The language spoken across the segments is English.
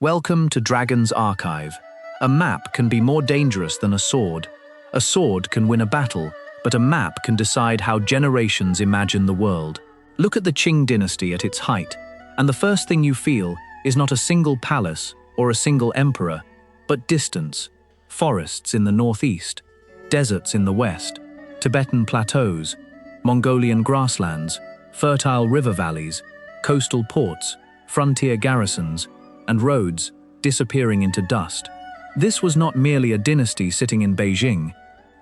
Welcome to Dragon's Archive. A map can be more dangerous than a sword. A sword can win a battle, but a map can decide how generations imagine the world. Look at the Qing Dynasty at its height, and the first thing you feel is not a single palace or a single emperor, but distance. Forests in the northeast, deserts in the west, Tibetan plateaus, Mongolian grasslands, fertile river valleys, coastal ports, frontier garrisons, and roads disappearing into dust. This was not merely a dynasty sitting in Beijing.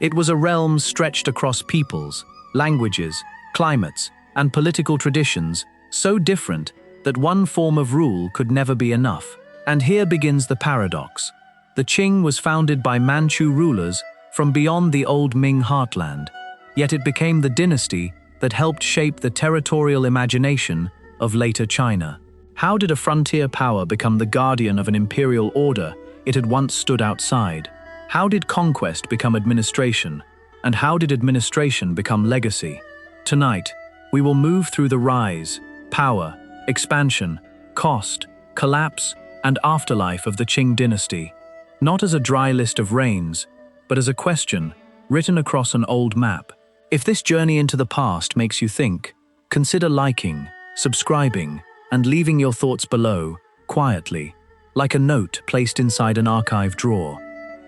It was a realm stretched across peoples, languages, climates, and political traditions so different that one form of rule could never be enough. And here begins the paradox. The Qing was founded by Manchu rulers from beyond the old Ming heartland, yet it became the dynasty that helped shape the territorial imagination of later China. How did a frontier power become the guardian of an imperial order it had once stood outside? How did conquest become administration? And how did administration become legacy? Tonight, we will move through the rise, power, expansion, cost, collapse, and afterlife of the Qing dynasty, not as a dry list of reigns, but as a question written across an old map. If this journey into the past makes you think, consider liking, subscribing, and leaving your thoughts below, quietly, like a note placed inside an archive drawer.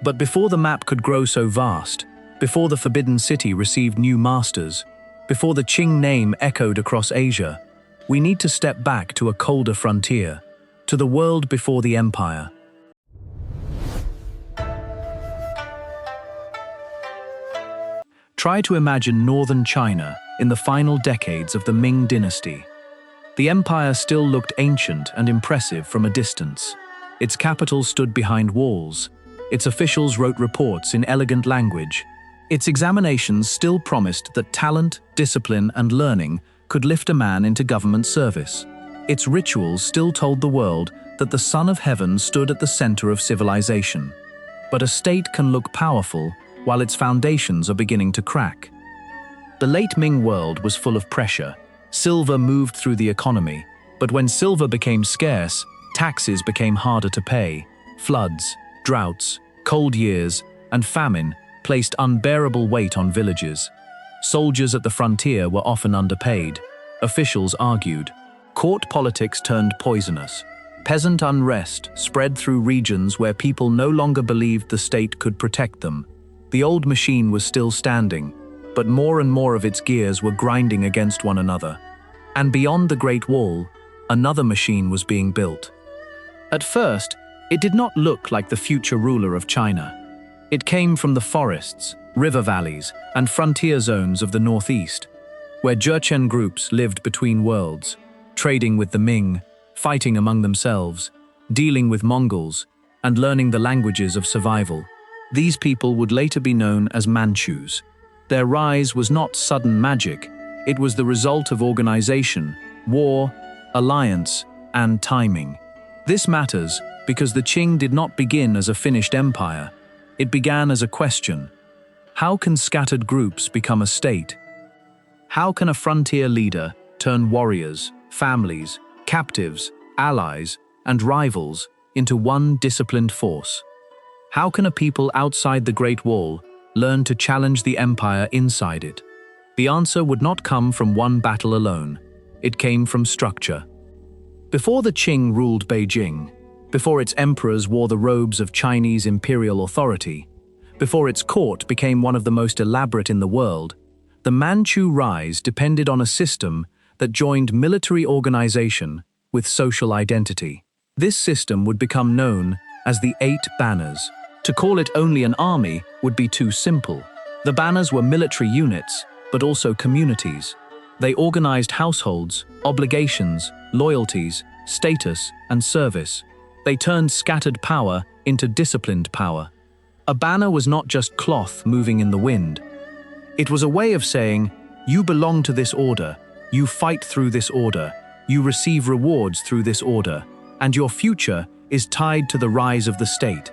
But before the map could grow so vast, before the Forbidden City received new masters, before the Qing name echoed across Asia, we need to step back to a colder frontier, to the world before the empire. Try to imagine northern China in the final decades of the Ming dynasty. The empire still looked ancient and impressive from a distance. Its capital stood behind walls. Its officials wrote reports in elegant language. Its examinations still promised that talent, discipline, and learning could lift a man into government service. Its rituals still told the world that the Son of Heaven stood at the center of civilization. But a state can look powerful while its foundations are beginning to crack. The late Ming world was full of pressure. Silver moved through the economy, but when silver became scarce, taxes became harder to pay. Floods, droughts, cold years, and famine placed unbearable weight on villages. Soldiers at the frontier were often underpaid. Officials argued. Court politics turned poisonous. Peasant unrest spread through regions where people no longer believed the state could protect them. The old machine was still standing, but more and more of its gears were grinding against one another. And beyond the Great Wall, another machine was being built. At first, it did not look like the future ruler of China. It came from the forests, river valleys, and frontier zones of the northeast, where Jurchen groups lived between worlds, trading with the Ming, fighting among themselves, dealing with Mongols, and learning the languages of survival. These people would later be known as Manchus. Their rise was not sudden magic. It was the result of organization, war, alliance, and timing. This matters because the Qing did not begin as a finished empire. It began as a question. How can scattered groups become a state? How can a frontier leader turn warriors, families, captives, allies, and rivals into one disciplined force? How can a people outside the Great Wall learn to challenge the empire inside it? The answer would not come from one battle alone. It came from structure. Before the Qing ruled Beijing, before its emperors wore the robes of Chinese imperial authority, before its court became one of the most elaborate in the world, the Manchu rise depended on a system that joined military organization with social identity. This system would become known as the Eight Banners. To call it only an army would be too simple. The banners were military units, but also communities. They organized households, obligations, loyalties, status, and service. They turned scattered power into disciplined power. A banner was not just cloth moving in the wind. It was a way of saying, you belong to this order, you fight through this order, you receive rewards through this order, and your future is tied to the rise of the state.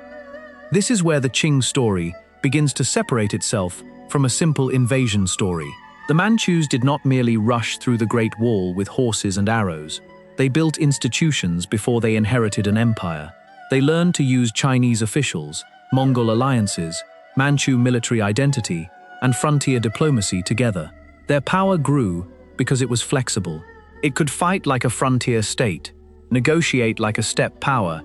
This is where the Qing story begins to separate itself from a simple invasion story. The Manchus did not merely rush through the Great Wall with horses and arrows. They built institutions before they inherited an empire. They learned to use Chinese officials, Mongol alliances, Manchu military identity, and frontier diplomacy together. Their power grew because it was flexible. It could fight like a frontier state, negotiate like a steppe power,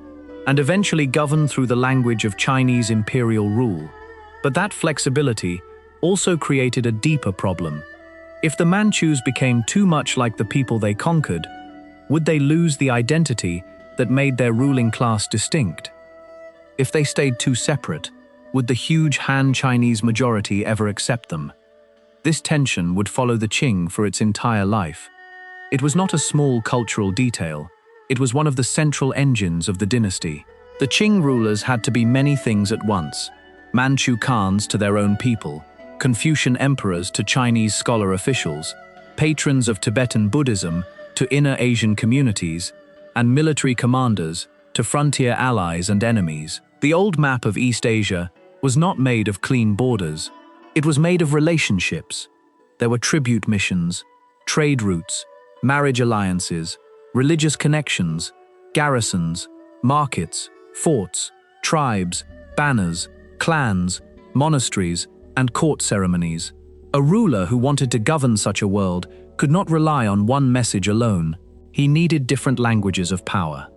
and eventually govern through the language of Chinese imperial rule. But that flexibility also created a deeper problem. If the Manchus became too much like the people they conquered, would they lose the identity that made their ruling class distinct? If they stayed too separate, would the huge Han Chinese majority ever accept them? This tension would follow the Qing for its entire life. It was not a small cultural detail. It was one of the central engines of the dynasty. The Qing rulers had to be many things at once: Manchu Khans to their own people, Confucian emperors to Chinese scholar officials, patrons of Tibetan Buddhism to inner Asian communities, and military commanders to frontier allies and enemies. The old map of East Asia was not made of clean borders. It was made of relationships. There were tribute missions, trade routes, marriage alliances, religious connections, garrisons, markets, forts, tribes, banners, clans, monasteries, and court ceremonies. A ruler who wanted to govern such a world could not rely on one message alone. He needed different languages of power.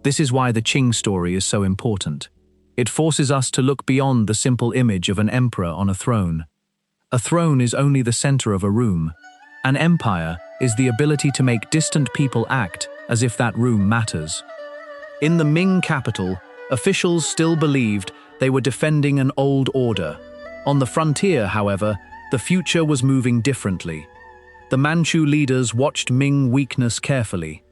This is why the Qing story is so important. It forces us to look beyond the simple image of an emperor on a throne. A throne is only the center of a room. An empire is the ability to make distant people act as if that room matters. In the Ming capital, officials still believed they were defending an old order. On the frontier, however, the future was moving differently. The Manchu leaders watched Ming weakness carefully.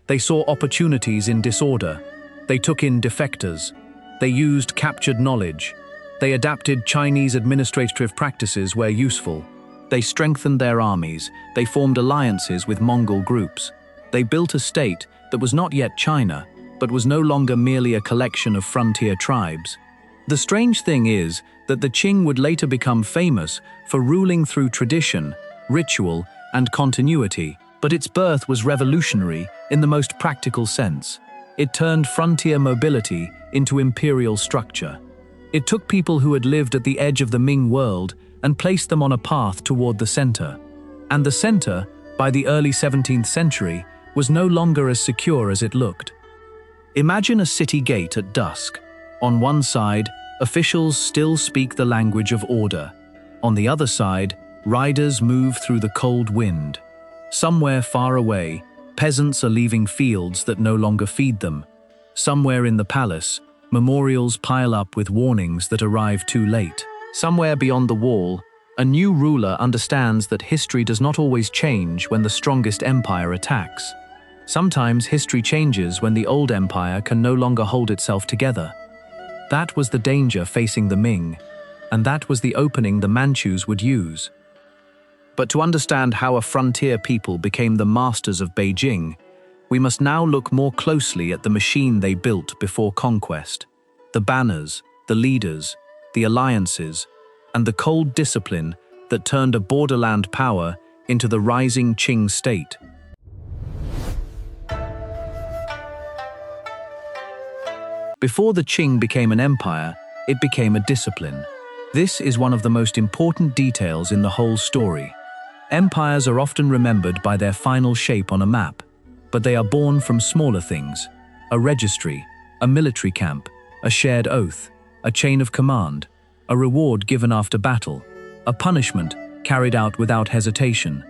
They saw opportunities in disorder. They took in defectors. They used captured knowledge. They adapted Chinese administrative practices where useful. They strengthened their armies. They formed alliances with Mongol groups. They built a state that was not yet China, but was no longer merely a collection of frontier tribes. The strange thing is that the Qing would later become famous for ruling through tradition, ritual, and continuity, but its birth was revolutionary in the most practical sense. It turned frontier mobility into imperial structure. It took people who had lived at the edge of the Ming world and placed them on a path toward the center. And the center, by the early 17th century, was no longer as secure as it looked. Imagine a city gate at dusk. On one side, officials still speak the language of order. On the other side, riders move through the cold wind. Somewhere far away, peasants are leaving fields that no longer feed them. Somewhere in the palace, memorials pile up with warnings that arrive too late. Somewhere beyond the wall, a new ruler understands that history does not always change when the strongest empire attacks. Sometimes history changes when the old empire can no longer hold itself together. That was the danger facing the Ming, and that was the opening the Manchus would use. But to understand how a frontier people became the masters of Beijing, we must now look more closely at the machine they built before conquest. The banners, the leaders, the alliances, and the cold discipline that turned a borderland power into the rising Qing state. Before the Qing became an empire, it became a discipline. This is one of the most important details in the whole story. Empires are often remembered by their final shape on a map, but they are born from smaller things: a registry, a military camp, a shared oath, a chain of command, a reward given after battle, a punishment carried out without hesitation,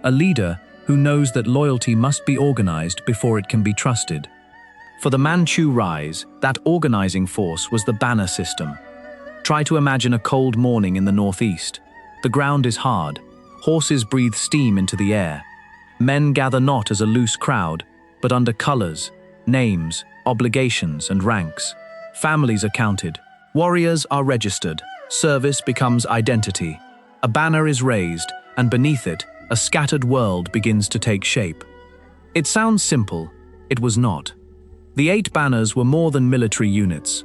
a leader who knows that loyalty must be organized before it can be trusted. For the Manchu rise, that organizing force was the banner system. Try to imagine a cold morning in the northeast. The ground is hard. Horses breathe steam into the air. Men gather not as a loose crowd, but under colors, names, obligations, and ranks. Families are counted. Warriors are registered. Service becomes identity. A banner is raised, and beneath it, a scattered world begins to take shape. It sounds simple. It was not. The 8 banners were more than military units.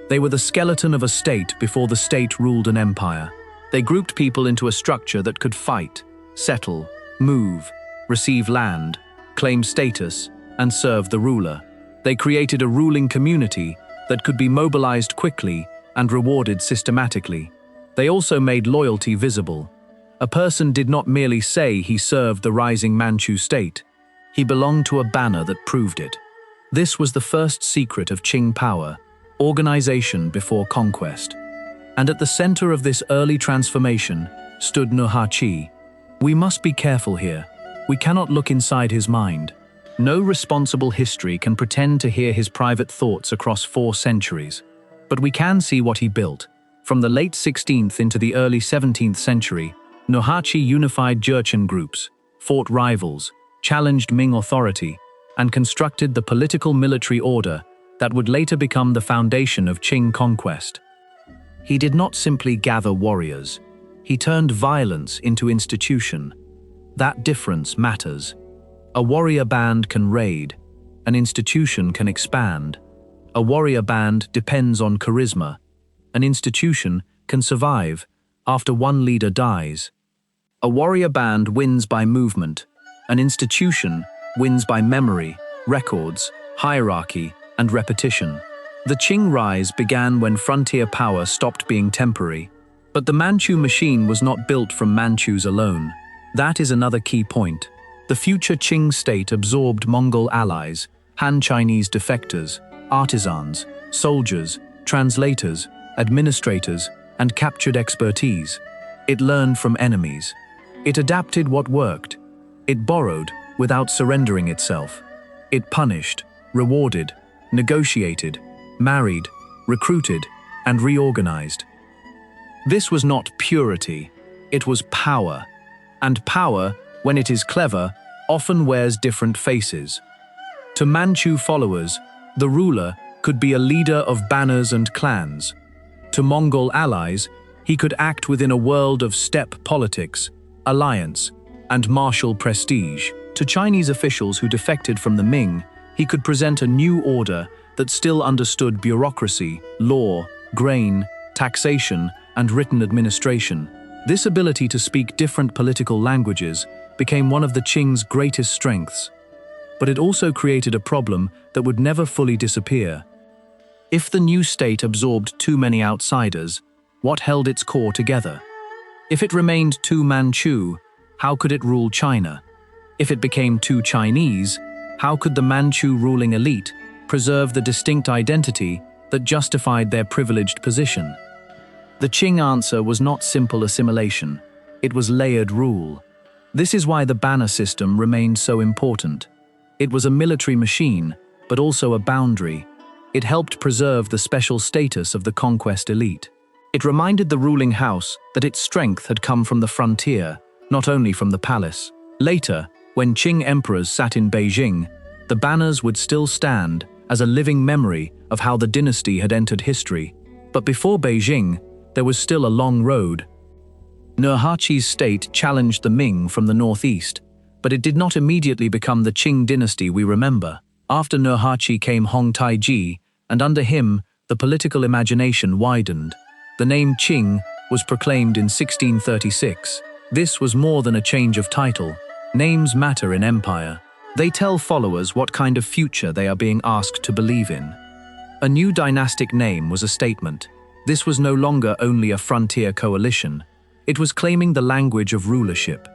They were the skeleton of a state before the state ruled an empire. They grouped people into a structure that could fight, settle, move, receive land, claim status, and serve the ruler. They created a ruling community that could be mobilized quickly and rewarded systematically. They also made loyalty visible. A person did not merely say he served the rising Manchu state. He belonged to a banner that proved it. This was the first secret of Qing power, organization before conquest. And at the center of this early transformation stood Nurhaci. We must be careful here. We cannot look inside his mind. No responsible history can pretend to hear his private thoughts across 4 centuries. But we can see what he built. From the late 16th into the early 17th century, Nurhaci unified Jurchen groups, fought rivals, challenged Ming authority, and constructed the political military order that would later become the foundation of Qing conquest. He did not simply gather warriors. He turned violence into institution. That difference matters. A warrior band can raid. An institution can expand. A warrior band depends on charisma. An institution can survive after one leader dies. A warrior band wins by movement. An institution wins by memory, records, hierarchy, and repetition. The Qing rise began when frontier power stopped being temporary. But the Manchu machine was not built from Manchus alone. That is another key point. The future Qing state absorbed Mongol allies, Han Chinese defectors, artisans, soldiers, translators, administrators, and captured expertise. It learned from enemies. It adapted what worked. It borrowed without surrendering itself. It punished, rewarded, negotiated, married, recruited, and reorganized. This was not purity, it was power. And power, when it is clever, often wears different faces. To Manchu followers, the ruler could be a leader of banners and clans. To Mongol allies, he could act within a world of steppe politics, alliance, and martial prestige. To Chinese officials who defected from the Ming, he could present a new order that still understood bureaucracy, law, grain, taxation, and written administration. This ability to speak different political languages became one of the Qing's greatest strengths. But it also created a problem that would never fully disappear. If the new state absorbed too many outsiders, what held its core together? If it remained too Manchu, how could it rule China? If it became too Chinese, how could the Manchu ruling elite preserve the distinct identity that justified their privileged position? The Qing answer was not simple assimilation, it was layered rule. This is why the banner system remained so important. It was a military machine, but also a boundary. It helped preserve the special status of the conquest elite. It reminded the ruling house that its strength had come from the frontier, not only from the palace. Later, when Qing emperors sat in Beijing, the banners would still stand as a living memory of how the dynasty had entered history. But before Beijing, there was still a long road. Nurhaci's state challenged the Ming from the northeast, but it did not immediately become the Qing dynasty we remember. After Nurhaci came Hong Taiji, and under him, the political imagination widened. The name Qing was proclaimed in 1636. This was more than a change of title. Names matter in empire. They tell followers what kind of future they are being asked to believe in. A new dynastic name was a statement. This was no longer only a frontier coalition. It was claiming the language of rulership.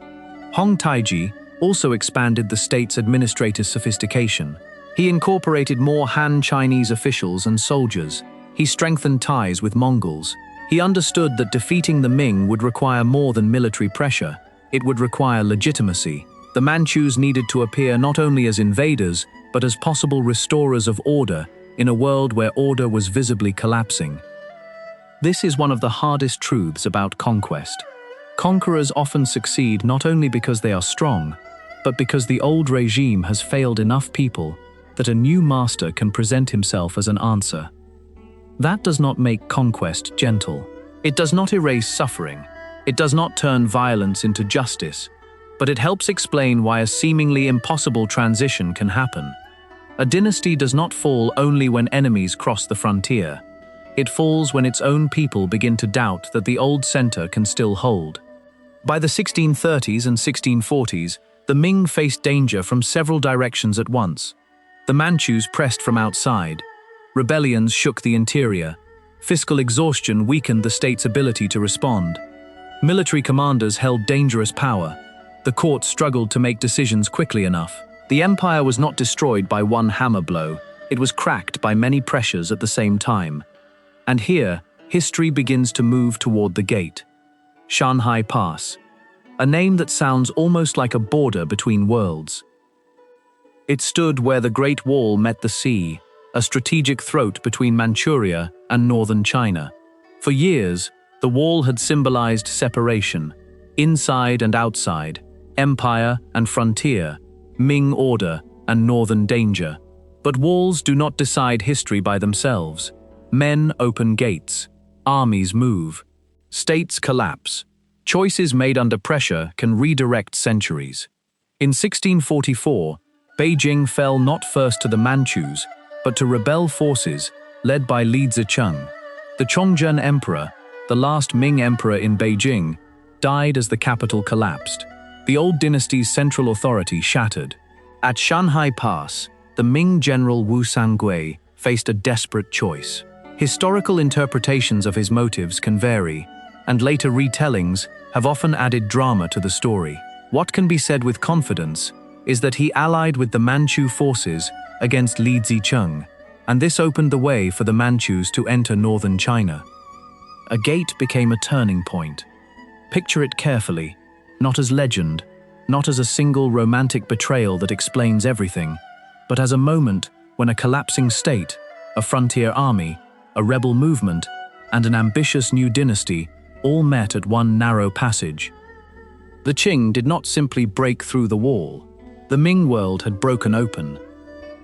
Hong Taiji also expanded the state's administrative sophistication. He incorporated more Han Chinese officials and soldiers. He strengthened ties with Mongols. He understood that defeating the Ming would require more than military pressure. It would require legitimacy. The Manchus needed to appear not only as invaders, but as possible restorers of order in a world where order was visibly collapsing. This is one of the hardest truths about conquest. Conquerors often succeed not only because they are strong, but because the old regime has failed enough people that a new master can present himself as an answer. That does not make conquest gentle. It does not erase suffering. It does not turn violence into justice, but it helps explain why a seemingly impossible transition can happen. A dynasty does not fall only when enemies cross the frontier. It falls when its own people begin to doubt that the old center can still hold. By the 1630s and 1640s, the Ming faced danger from several directions at once. The Manchus pressed from outside. Rebellions shook the interior. Fiscal exhaustion weakened the state's ability to respond. Military commanders held dangerous power. The court struggled to make decisions quickly enough. The empire was not destroyed by one hammer blow. It was cracked by many pressures at the same time. And here, history begins to move toward the gate. Shanhai Pass, a name that sounds almost like a border between worlds. It stood where the Great Wall met the sea, a strategic throat between Manchuria and northern China. For years, the wall had symbolized separation, inside and outside, empire and frontier, Ming order and northern danger. But walls do not decide history by themselves. Men open gates, armies move, states collapse. Choices made under pressure can redirect centuries. In 1644, Beijing fell not first to the Manchus, but to rebel forces led by Li Zicheng. The Yongzheng emperor, the last Ming emperor in Beijing, died as the capital collapsed. The old dynasty's central authority shattered. At Shanhai Pass, the Ming general Wu Sangui faced a desperate choice. Historical interpretations of his motives can vary, and later retellings have often added drama to the story. What can be said with confidence is that he allied with the Manchu forces against Li Zicheng, and this opened the way for the Manchus to enter northern China. A gate became a turning point. Picture it carefully, not as legend, not as a single romantic betrayal that explains everything, but as a moment when a collapsing state, a frontier army, a rebel movement, and an ambitious new dynasty all met at one narrow passage. The Qing did not simply break through the wall. The Ming world had broken open.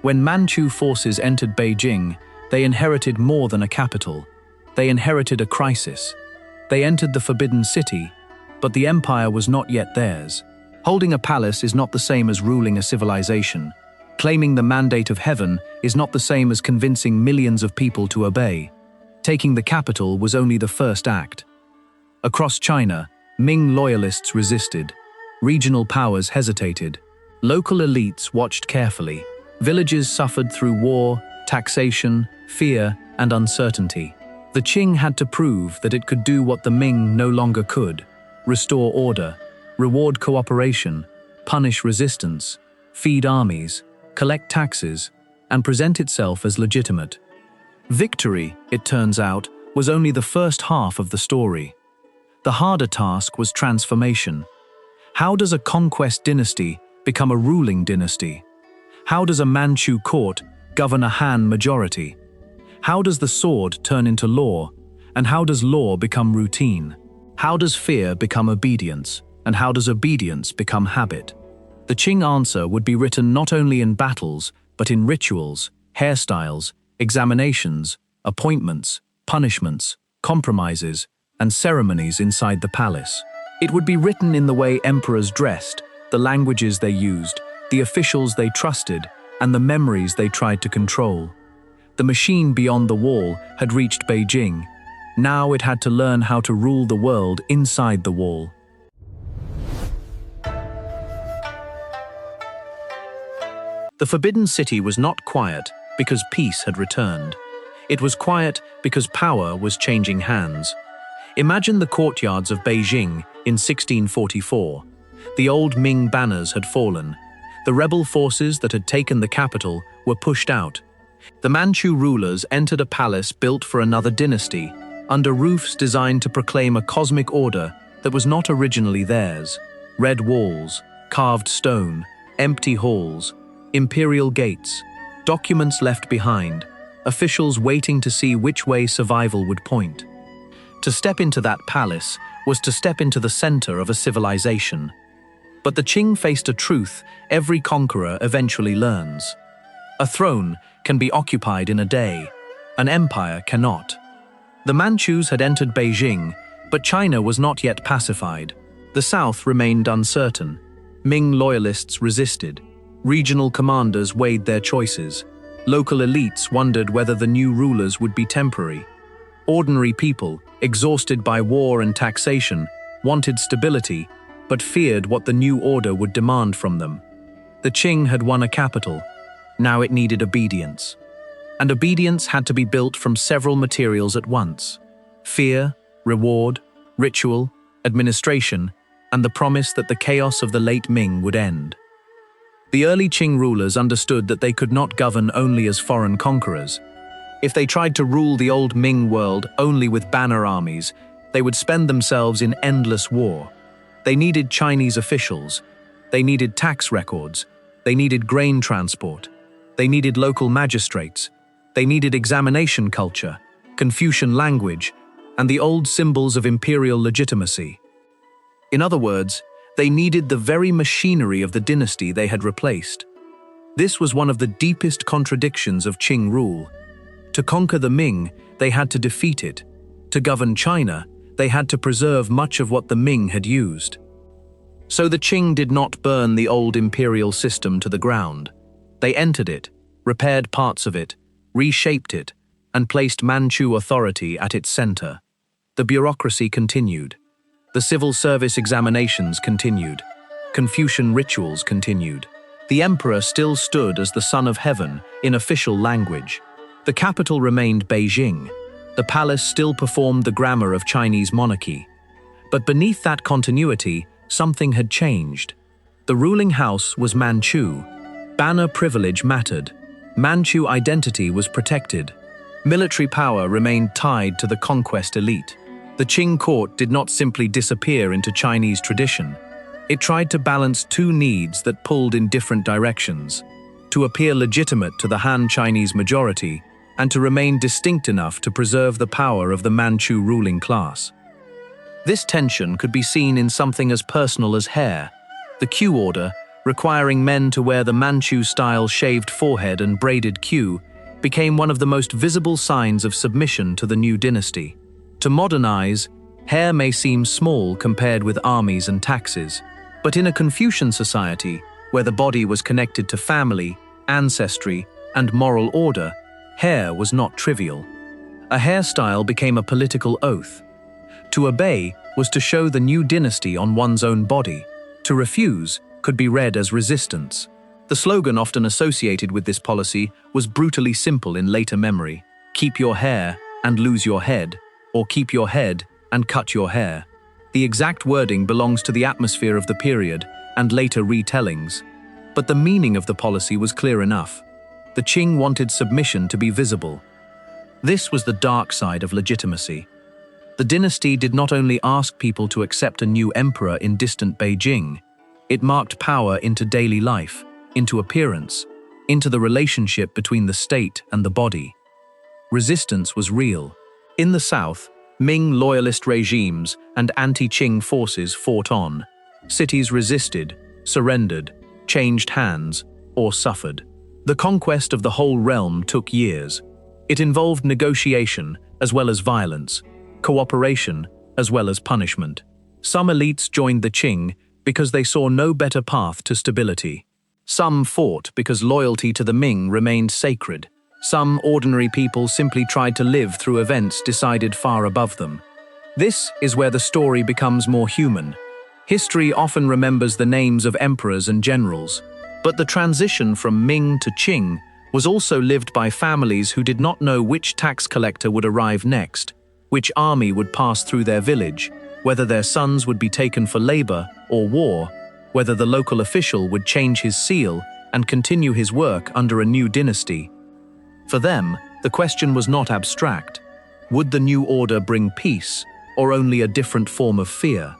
When Manchu forces entered Beijing, they inherited more than a capital. They inherited a crisis. They entered the Forbidden City, but the empire was not yet theirs. Holding a palace is not the same as ruling a civilization. Claiming the mandate of heaven is not the same as convincing millions of people to obey. Taking the capital was only the first act. Across China, Ming loyalists resisted. Regional powers hesitated. Local elites watched carefully. Villages suffered through war, taxation, fear, and uncertainty. The Qing had to prove that it could do what the Ming no longer could: restore order, reward cooperation, punish resistance, feed armies, collect taxes, and present itself as legitimate. Victory, it turns out, was only the first half of the story. The harder task was transformation. How does a conquest dynasty become a ruling dynasty? How does a Manchu court govern a Han majority? How does the sword turn into law? And how does law become routine? How does fear become obedience? And how does obedience become habit? The Qing answer would be written not only in battles, but in rituals, hairstyles, examinations, appointments, punishments, compromises, and ceremonies inside the palace. It would be written in the way emperors dressed, the languages they used, the officials they trusted, and the memories they tried to control. The machine beyond the wall had reached Beijing. Now it had to learn how to rule the world inside the wall. The Forbidden City was not quiet because peace had returned. It was quiet because power was changing hands. Imagine the courtyards of Beijing in 1644. The old Ming banners had fallen. The rebel forces that had taken the capital were pushed out. The Manchu rulers entered a palace built for another dynasty, under roofs designed to proclaim a cosmic order that was not originally theirs. Red walls, carved stone, empty halls, imperial gates, documents left behind, officials waiting to see which way survival would point. To step into that palace was to step into the center of a civilization. But the Qing faced a truth every conqueror eventually learns. A throne can be occupied in a day. An empire cannot. The Manchus had entered Beijing, but China was not yet pacified. The south remained uncertain. Ming loyalists resisted. Regional commanders weighed their choices. Local elites wondered whether the new rulers would be temporary. Ordinary people, exhausted by war and taxation, wanted stability, but feared what the new order would demand from them. The Qing had won a capital. Now it needed obedience. and obedience had to be built from several materials at once: fear, reward, ritual, administration, and the promise that the chaos of the late Ming would end. The early Qing rulers understood that they could not govern only as foreign conquerors. If they tried to rule the old Ming world only with banner armies, they would spend themselves in endless war. They needed Chinese officials. They needed tax records. They needed grain transport. They needed local magistrates. They needed examination culture, Confucian language, and the old symbols of imperial legitimacy. In other words, they needed the very machinery of the dynasty they had replaced. This was one of the deepest contradictions of Qing rule. To conquer the Ming, they had to defeat it. To govern China, they had to preserve much of what the Ming had used. So the Qing did not burn the old imperial system to the ground. They entered it, repaired parts of it, reshaped it, and placed Manchu authority at its center. The bureaucracy continued. The civil service examinations continued. Confucian rituals continued. The emperor still stood as the son of heaven in official language. The capital remained Beijing. The palace still performed the grammar of Chinese monarchy. But beneath that continuity, something had changed. The ruling house was Manchu. Banner privilege mattered. Manchu identity was protected. Military power remained tied to the conquest elite. The Qing court did not simply disappear into Chinese tradition. It tried to balance two needs that pulled in different directions: to appear legitimate to the Han Chinese majority and to remain distinct enough to preserve the power of the Manchu ruling class. This tension could be seen in something as personal as hair. The Q order, requiring men to wear the Manchu-style shaved forehead and braided queue, became one of the most visible signs of submission to the new dynasty. To modernize, hair may seem small compared with armies and taxes, but in a Confucian society, where the body was connected to family, ancestry, and moral order, hair was not trivial. A hairstyle became a political oath. To obey was to show the new dynasty on one's own body. To refuse could be read as resistance. The slogan often associated with this policy was brutally simple in later memory: keep your hair and lose your head, or keep your head and cut your hair. The exact wording belongs to the atmosphere of the period and later retellings. But the meaning of the policy was clear enough. The Qing wanted submission to be visible. This was the dark side of legitimacy. The dynasty did not only ask people to accept a new emperor in distant Beijing, it marked power into daily life, into appearance, into the relationship between the state and the body. Resistance was real. In the south, Ming loyalist regimes and anti-Qing forces fought on. Cities resisted, surrendered, changed hands, or suffered. The conquest of the whole realm took years. It involved negotiation as well as violence, cooperation as well as punishment. Some elites joined the Qing because they saw no better path to stability. Some fought because loyalty to the Ming remained sacred. Some ordinary people simply tried to live through events decided far above them. This is where the story becomes more human. History often remembers the names of emperors and generals, but the transition from Ming to Qing was also lived by families who did not know which tax collector would arrive next, which army would pass through their village, whether their sons would be taken for labor or war, whether the local official would change his seal and continue his work under a new dynasty. For them, the question was not abstract. Would the new order bring peace, or only a different form of fear?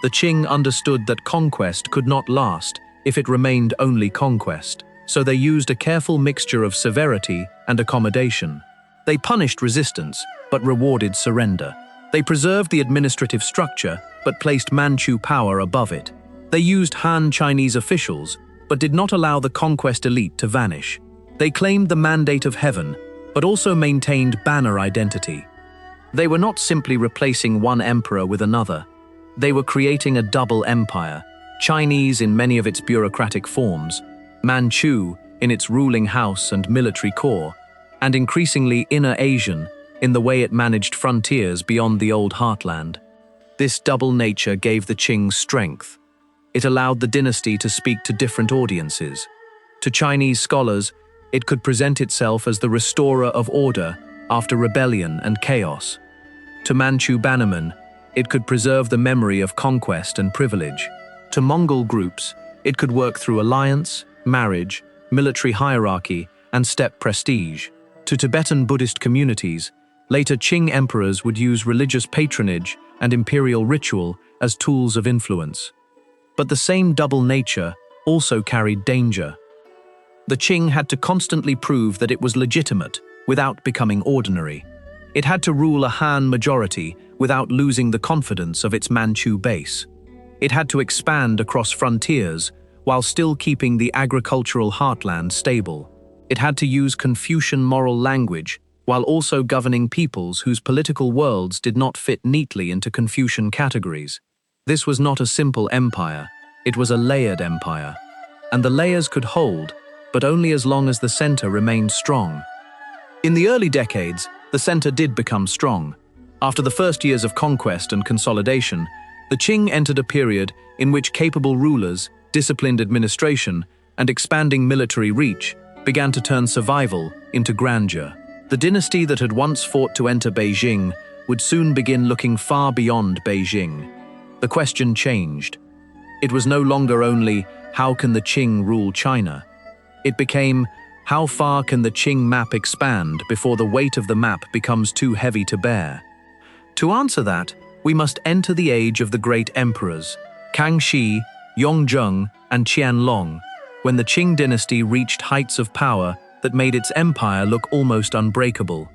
The Qing understood that conquest could not last if it remained only conquest, so they used a careful mixture of severity and accommodation. They punished resistance, but rewarded surrender. They preserved the administrative structure, but placed Manchu power above it. They used Han Chinese officials, but did not allow the conquest elite to vanish. They claimed the mandate of heaven, but also maintained banner identity. They were not simply replacing one emperor with another. They were creating a double empire, Chinese in many of its bureaucratic forms, Manchu in its ruling house and military core, and increasingly inner Asian in the way it managed frontiers beyond the old heartland. This double nature gave the Qing strength. It allowed the dynasty to speak to different audiences. To Chinese scholars, It could present itself as the restorer of order after rebellion and chaos. To Manchu bannermen, it could preserve the memory of conquest and privilege. To Mongol groups, it could work through alliance, marriage, military hierarchy, and steppe prestige. To Tibetan Buddhist communities, later Qing emperors would use religious patronage and imperial ritual as tools of influence. But the same double nature also carried danger. The Qing had to constantly prove that it was legitimate without becoming ordinary. It had to rule a Han majority without losing the confidence of its Manchu base. It had to expand across frontiers while still keeping the agricultural heartland stable. It had to use Confucian moral language while also governing peoples whose political worlds did not fit neatly into Confucian categories. This was not a simple empire, it was a layered empire. And the layers could hold, but only as long as the center remained strong. In the early decades, the center did become strong. After the first years of conquest and consolidation, the Qing entered a period in which capable rulers, disciplined administration, and expanding military reach began to turn survival into grandeur. The dynasty that had once fought to enter Beijing would soon begin looking far beyond Beijing. The question changed. It was no longer only, how can the Qing rule China? It became, how far can the Qing map expand before the weight of the map becomes too heavy to bear? To answer that, we must enter the age of the great emperors, Kangxi, Yongzheng, and Qianlong, when the Qing dynasty reached heights of power that made its empire look almost unbreakable.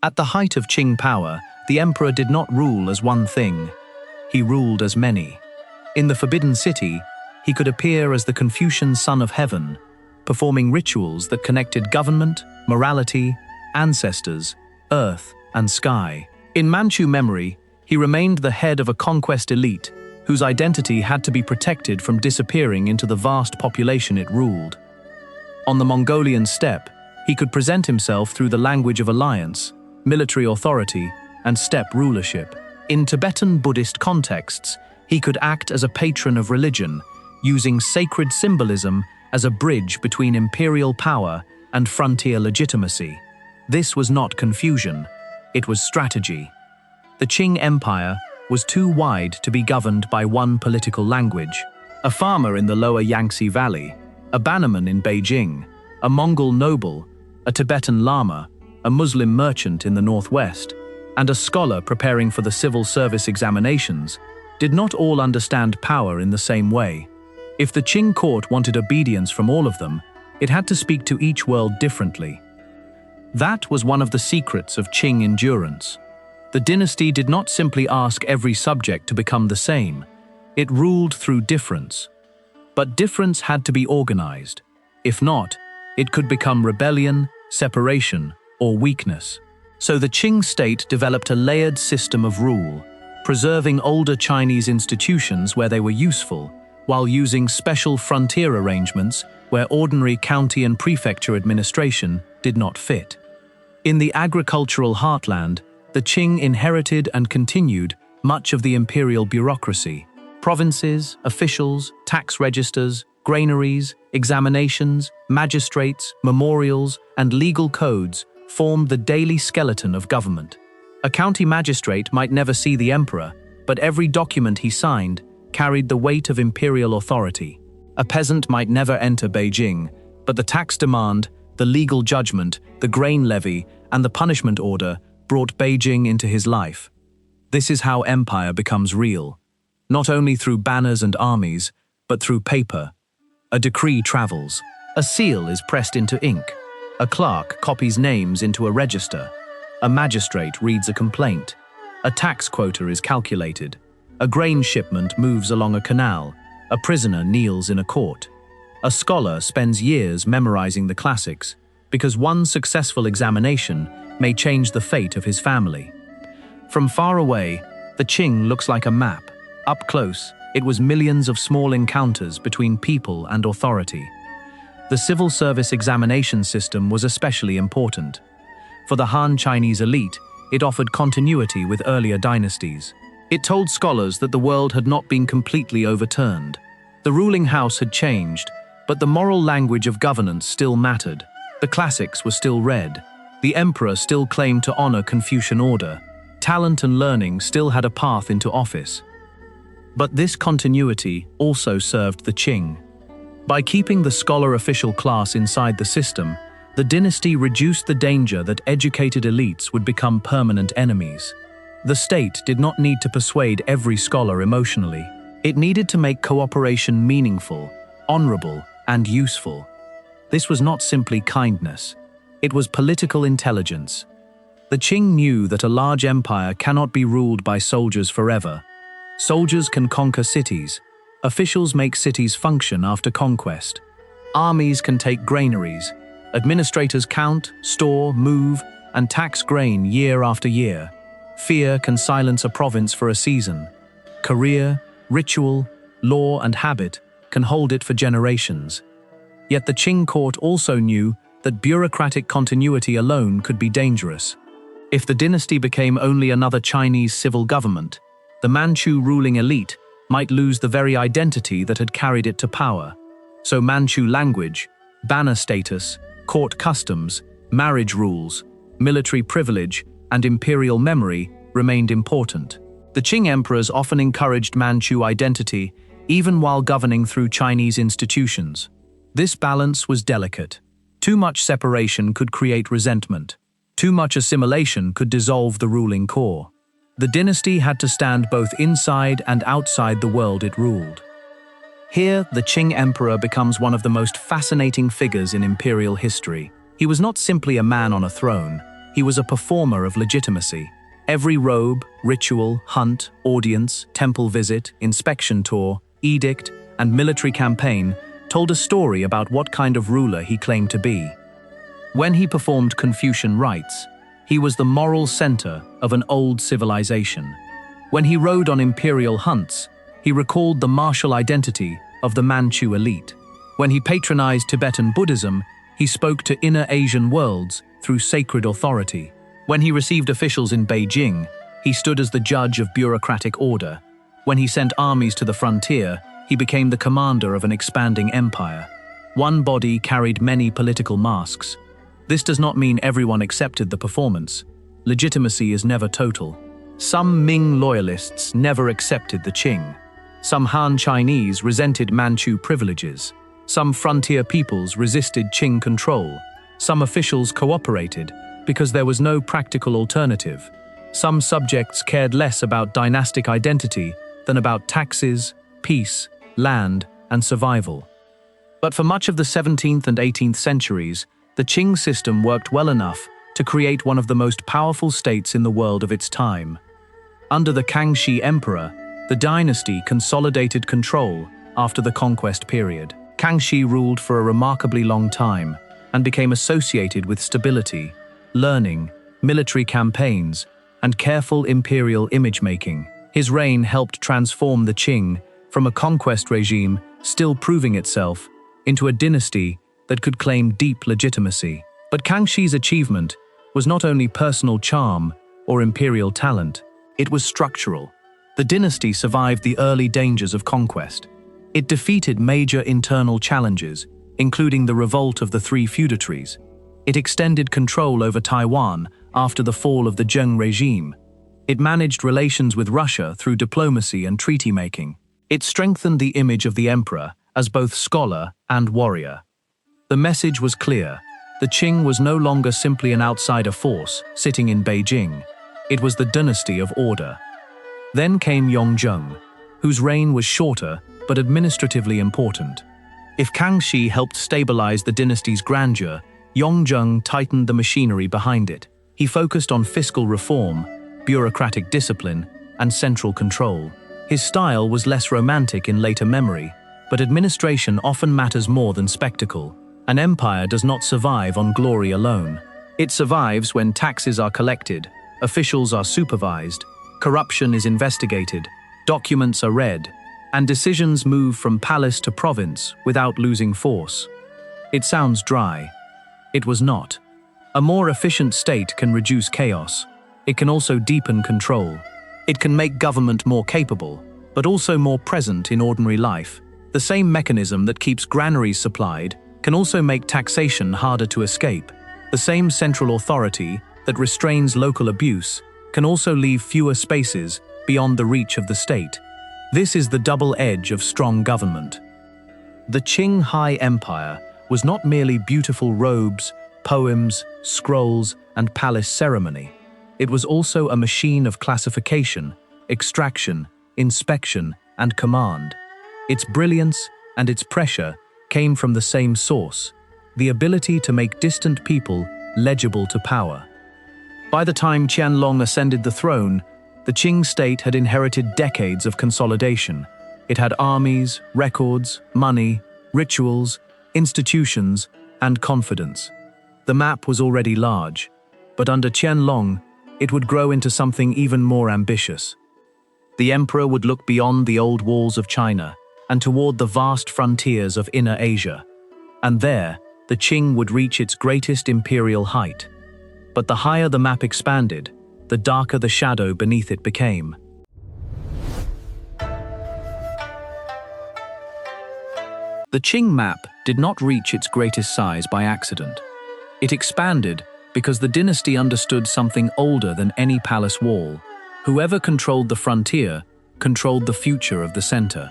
At the height of Qing power, the emperor did not rule as one thing. He ruled as many. In the Forbidden City, he could appear as the Confucian Son of Heaven, performing rituals that connected government, morality, ancestors, earth, and sky. In Manchu memory, he remained the head of a conquest elite whose identity had to be protected from disappearing into the vast population it ruled. On the Mongolian steppe, he could present himself through the language of alliance, military authority, and steppe rulership. In Tibetan Buddhist contexts, he could act as a patron of religion, using sacred symbolism as a bridge between imperial power and frontier legitimacy. This was not confusion, it was strategy. The Qing Empire was too wide to be governed by one political language. A farmer in the lower Yangtze Valley, a bannerman in Beijing, a Mongol noble, a Tibetan lama, a Muslim merchant in the northwest, and a scholar preparing for the civil service examinations did not all understand power in the same way. If the Qing court wanted obedience from all of them, it had to speak to each world differently. That was one of the secrets of Qing endurance. The dynasty did not simply ask every subject to become the same. It ruled through difference. But difference had to be organized. If not, it could become rebellion, separation, or weakness. So the Qing state developed a layered system of rule, preserving older Chinese institutions where they were useful, while using special frontier arrangements where ordinary county and prefecture administration did not fit. In the agricultural heartland, the Qing inherited and continued much of the imperial bureaucracy. Provinces, officials, tax registers, granaries, examinations, magistrates, memorials, and legal codes formed the daily skeleton of government. A county magistrate might never see the emperor, but every document he signed carried the weight of imperial authority. A peasant might never enter Beijing, but the tax demand, the legal judgment, the grain levy, and the punishment order brought Beijing into his life. This is how empire becomes real, not only through banners and armies, but through paper. A decree travels. A seal is pressed into ink. A clerk copies names into a register. A magistrate reads a complaint. A tax quota is calculated. A grain shipment moves along a canal. A prisoner kneels in a court. A scholar spends years memorizing the classics, because one successful examination may change the fate of his family. From far away, the Qing looks like a map. Up close, it was millions of small encounters between people and authority. The civil service examination system was especially important. For the Han Chinese elite, it offered continuity with earlier dynasties. It told scholars that the world had not been completely overturned. The ruling house had changed, but the moral language of governance still mattered. The classics were still read. The emperor still claimed to honor Confucian order. Talent and learning still had a path into office. But this continuity also served the Qing. By keeping the scholar official class inside the system, the dynasty reduced the danger that educated elites would become permanent enemies. The state did not need to persuade every scholar emotionally. It needed to make cooperation meaningful, honorable, and useful. This was not simply kindness. It was political intelligence. The Qing knew that a large empire cannot be ruled by soldiers forever. Soldiers can conquer cities. Officials make cities function after conquest. Armies can take granaries. Administrators count, store, move, and tax grain year after year. Fear can silence a province for a season. Career, ritual, law, and habit can hold it for generations. Yet the Qing court also knew that bureaucratic continuity alone could be dangerous. If the dynasty became only another Chinese civil government, the Manchu ruling elite might lose the very identity that had carried it to power. So Manchu language, banner status, court customs, marriage rules, military privilege, and imperial memory remained important. The Qing emperors often encouraged Manchu identity, even while governing through Chinese institutions. This balance was delicate. Too much separation could create resentment. Too much assimilation could dissolve the ruling core. The dynasty had to stand both inside and outside the world it ruled. Here, the Qing emperor becomes one of the most fascinating figures in imperial history. He was not simply a man on a throne. He was a performer of legitimacy. Every robe, ritual, hunt, audience, temple visit, inspection tour, edict, and military campaign told a story about what kind of ruler he claimed to be. When he performed Confucian rites, he was the moral center of an old civilization. When he rode on imperial hunts, he recalled the martial identity of the Manchu elite. When he patronized Tibetan Buddhism, he spoke to inner Asian worlds through sacred authority. When he received officials in Beijing, he stood as the judge of bureaucratic order. When he sent armies to the frontier, he became the commander of an expanding empire. One body carried many political masks. This does not mean everyone accepted the performance. Legitimacy is never total. Some Ming loyalists never accepted the Qing. Some Han Chinese resented Manchu privileges. Some frontier peoples resisted Qing control. Some officials cooperated because there was no practical alternative. Some subjects cared less about dynastic identity than about taxes, peace, land, and survival. But for much of the 17th and 18th centuries, the Qing system worked well enough to create one of the most powerful states in the world of its time. Under the Kangxi emperor, the dynasty consolidated control after the conquest period. Kangxi ruled for a remarkably long time and became associated with stability, learning, military campaigns, and careful imperial image-making. His reign helped transform the Qing from a conquest regime still proving itself into a dynasty that could claim deep legitimacy. But Kangxi's achievement was not only personal charm or imperial talent, it was structural. The dynasty survived the early dangers of conquest. It defeated major internal challenges, including the revolt of the three feudatories. It extended control over Taiwan after the fall of the Zheng regime. It managed relations with Russia through diplomacy and treaty-making. It strengthened the image of the emperor as both scholar and warrior. The message was clear. The Qing was no longer simply an outsider force sitting in Beijing. It was the dynasty of order. Then came Yongzheng, whose reign was shorter but administratively important. If Kangxi helped stabilize the dynasty's grandeur, Yongzheng tightened the machinery behind it. He focused on fiscal reform, bureaucratic discipline, and central control. His style was less romantic in later memory, but administration often matters more than spectacle. An empire does not survive on glory alone. It survives when taxes are collected, officials are supervised, corruption is investigated, documents are read, and decisions move from palace to province without losing force. It sounds dry. It was not. A more efficient state can reduce chaos. It can also deepen control. It can make government more capable, but also more present in ordinary life. The same mechanism that keeps granaries supplied can also make taxation harder to escape. The same central authority that restrains local abuse can also leave fewer spaces beyond the reach of the state. This is the double edge of strong government. The Qing Empire was not merely beautiful robes, poems, scrolls, and palace ceremony. It was also a machine of classification, extraction, inspection, and command. Its brilliance and its pressure came from the same source, the ability to make distant people legible to power. By the time Qianlong ascended the throne, the Qing state had inherited decades of consolidation. It had armies, records, money, rituals, institutions, and confidence. The map was already large, but under Qianlong, it would grow into something even more ambitious. The emperor would look beyond the old walls of China and toward the vast frontiers of Inner Asia. And there, the Qing would reach its greatest imperial height. But the higher the map expanded, the darker the shadow beneath it became. The Qing map did not reach its greatest size by accident. It expanded because the dynasty understood something older than any palace wall. Whoever controlled the frontier controlled the future of the center.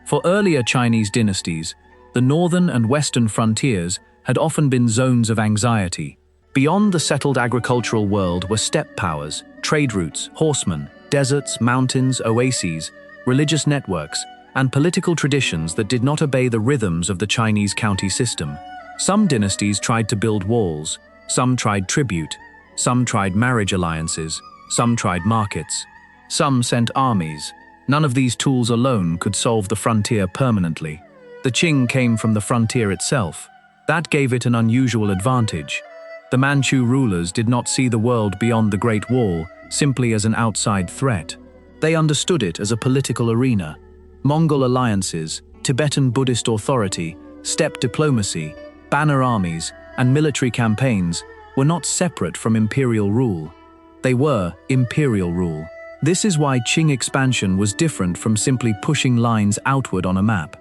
For earlier Chinese dynasties, the northern and western frontiers had often been zones of anxiety. Beyond the settled agricultural world were steppe powers, trade routes, horsemen, deserts, mountains, oases, religious networks, and political traditions that did not obey the rhythms of the Chinese county system. Some dynasties tried to build walls, some tried tribute, some tried marriage alliances, some tried markets, some sent armies. None of these tools alone could solve the frontier permanently. The Qing came from the frontier itself. That gave it an unusual advantage. The Manchu rulers did not see the world beyond the Great Wall simply as an outside threat. They understood it as a political arena. Mongol alliances, Tibetan Buddhist authority, steppe diplomacy, banner armies, and military campaigns were not separate from imperial rule. They were imperial rule. This is why Qing expansion was different from simply pushing lines outward on a map.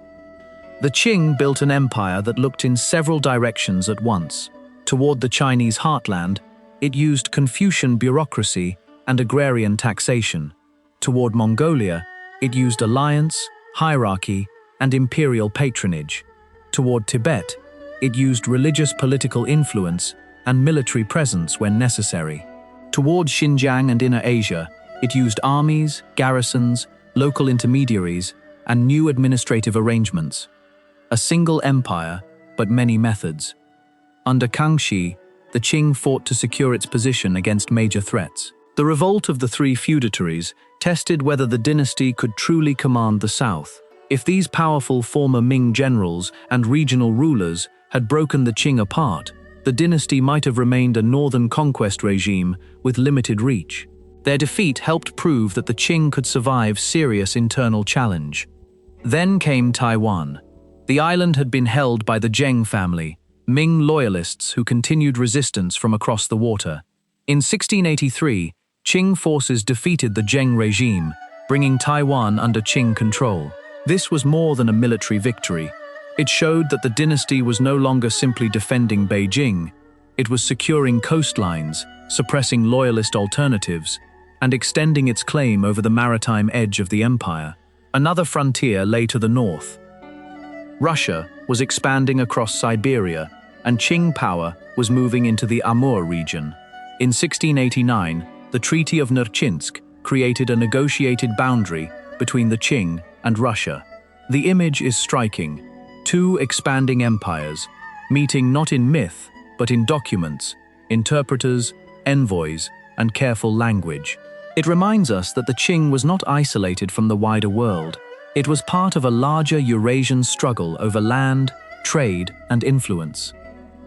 The Qing built an empire that looked in several directions at once. Toward the Chinese heartland, it used Confucian bureaucracy and agrarian taxation. Toward Mongolia, it used alliance, hierarchy, and imperial patronage. Toward Tibet, it used religious political influence and military presence when necessary. Toward Xinjiang and Inner Asia, it used armies, garrisons, local intermediaries, and new administrative arrangements. A single empire, but many methods. Under Kangxi, the Qing fought to secure its position against major threats. The revolt of the three feudatories tested whether the dynasty could truly command the south. If these powerful former Ming generals and regional rulers had broken the Qing apart, the dynasty might have remained a northern conquest regime with limited reach. Their defeat helped prove that the Qing could survive serious internal challenge. Then came Taiwan. The island had been held by the Zheng family, Ming loyalists who continued resistance from across the water. In 1683, Qing forces defeated the Zheng regime, bringing Taiwan under Qing control. This was more than a military victory. It showed that the dynasty was no longer simply defending Beijing. It was securing coastlines, suppressing loyalist alternatives, and extending its claim over the maritime edge of the empire. Another frontier lay to the north. Russia was expanding across Siberia, and Qing power was moving into the Amur region. In 1689, the Treaty of Jurchens created a negotiated boundary between the Qing and Russia. The image is striking. Two expanding empires, meeting not in myth, but in documents, interpreters, envoys, and careful language. It reminds us that the Qing was not isolated from the wider world. It was part of a larger Eurasian struggle over land, trade, and influence.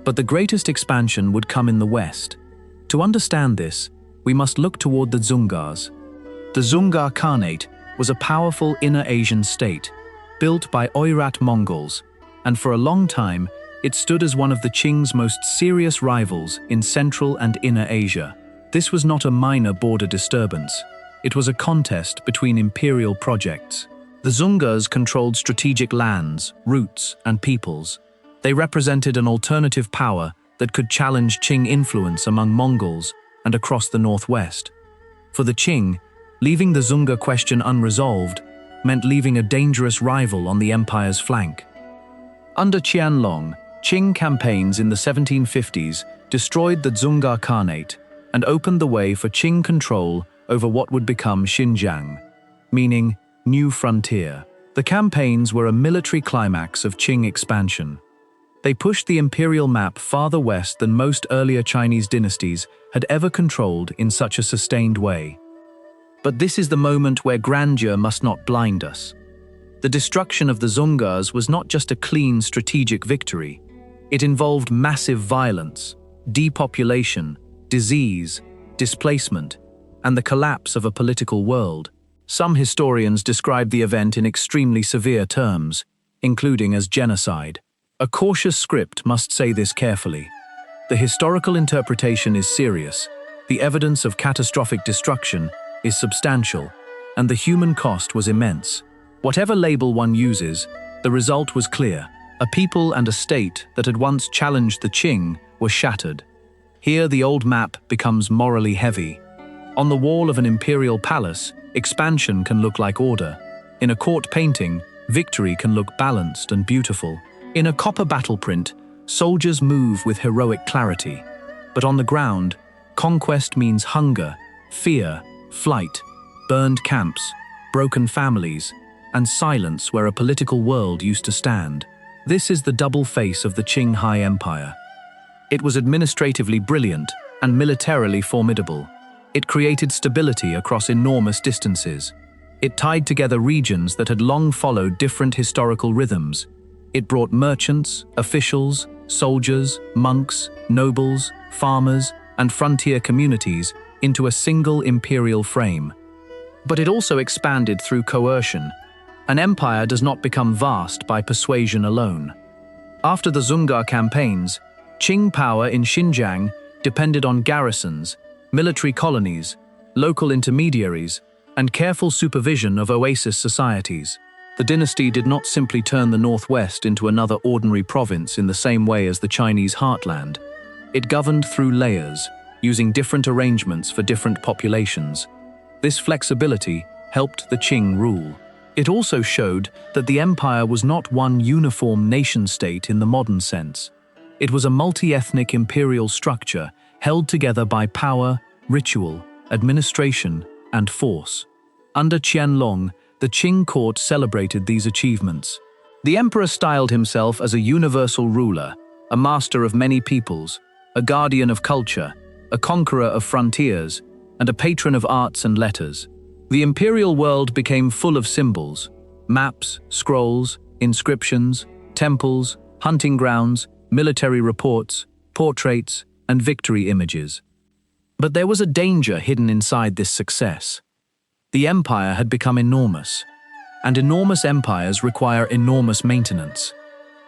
But the greatest expansion would come in the west. To understand this, we must look toward the Dzungars. The Dzungar Khanate was a powerful Inner Asian state, built by Oirat Mongols, and for a long time, it stood as one of the Qing's most serious rivals in Central and Inner Asia. This was not a minor border disturbance. It was a contest between imperial projects. The Zungas controlled strategic lands, routes, and peoples. They represented an alternative power that could challenge Qing influence among Mongols and across the northwest. For the Qing, leaving the Zunga question unresolved meant leaving a dangerous rival on the empire's flank. Under Qianlong, Qing campaigns in the 1750s destroyed the Zunga Khanate and opened the way for Qing control over what would become Xinjiang, meaning new frontier. The campaigns were a military climax of Qing expansion. They pushed the imperial map farther west than most earlier Chinese dynasties had ever controlled in such a sustained way. But this is the moment where grandeur must not blind us. The destruction of the Zungas was not just a clean strategic victory. It involved massive violence, depopulation, disease, displacement, and the collapse of a political world. Some historians describe the event in extremely severe terms, including as genocide. A cautious script must say this carefully. The historical interpretation is serious, the evidence of catastrophic destruction is substantial, and the human cost was immense. Whatever label one uses, the result was clear. A people and a state that had once challenged the Qing were shattered. Here the old map becomes morally heavy. On the wall of an imperial palace, expansion can look like order. In a court painting, victory can look balanced and beautiful. In a copper battle print, soldiers move with heroic clarity. But on the ground, conquest means hunger, fear, flight, burned camps, broken families, and silence where a political world used to stand. This is the double face of the Qing Empire. It was administratively brilliant and militarily formidable. It created stability across enormous distances. It tied together regions that had long followed different historical rhythms. It brought merchants, officials, soldiers, monks, nobles, farmers, and frontier communities into a single imperial frame. But it also expanded through coercion. An empire does not become vast by persuasion alone. After the Zunga campaigns, Qing power in Xinjiang depended on garrisons, military colonies, local intermediaries, and careful supervision of oasis societies. The dynasty did not simply turn the northwest into another ordinary province in the same way as the Chinese heartland. It governed through layers, using different arrangements for different populations. This flexibility helped the Qing rule. It also showed that the empire was not one uniform nation-state in the modern sense. It was a multi-ethnic imperial structure held together by power, ritual, administration, and force. Under Qianlong, the Qing court celebrated these achievements. The emperor styled himself as a universal ruler, a master of many peoples, a guardian of culture, a conqueror of frontiers, and a patron of arts and letters. The imperial world became full of symbols, maps, scrolls, inscriptions, temples, hunting grounds, military reports, portraits, and victory images. But there was a danger hidden inside this success. The empire had become enormous, and enormous empires require enormous maintenance.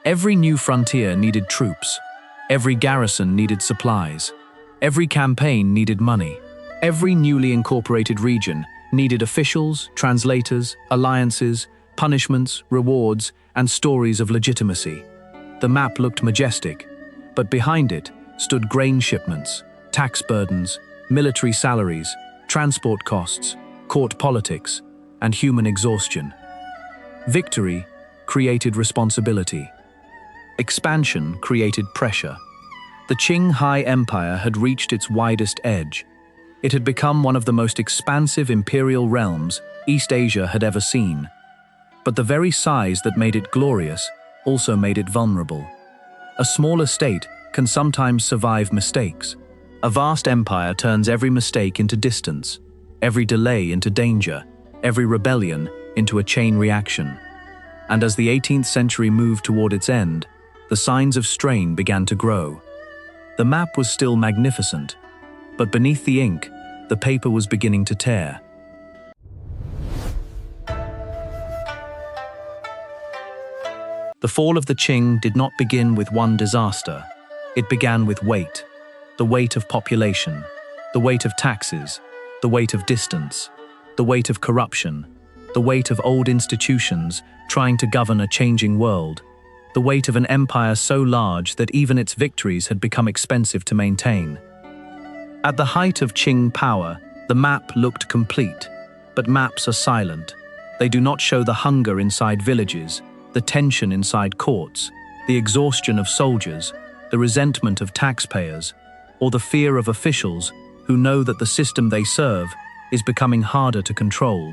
Every new frontier needed troops. Every garrison needed supplies. Every campaign needed money. Every newly incorporated region needed officials, translators, alliances, punishments, rewards, and stories of legitimacy. The map looked majestic, but behind it stood grain shipments, tax burdens, military salaries, transport costs, court politics, and human exhaustion. Victory created responsibility. Expansion created pressure. The Qing Empire had reached its widest edge. It had become one of the most expansive imperial realms East Asia had ever seen. But the very size that made it glorious also made it vulnerable. A smaller state can sometimes survive mistakes. A vast empire turns every mistake into distance, every delay into danger, every rebellion into a chain reaction. And as the 18th century moved toward its end, the signs of strain began to grow. The map was still magnificent, but beneath the ink, the paper was beginning to tear. The fall of the Qing did not begin with one disaster. It began with weight. The weight of population, the weight of taxes, the weight of distance, the weight of corruption, the weight of old institutions trying to govern a changing world, the weight of an empire so large that even its victories had become expensive to maintain. At the height of Qing power, the map looked complete, but maps are silent. They do not show the hunger inside villages, the tension inside courts, the exhaustion of soldiers, the resentment of taxpayers, or the fear of officials who know that the system they serve is becoming harder to control.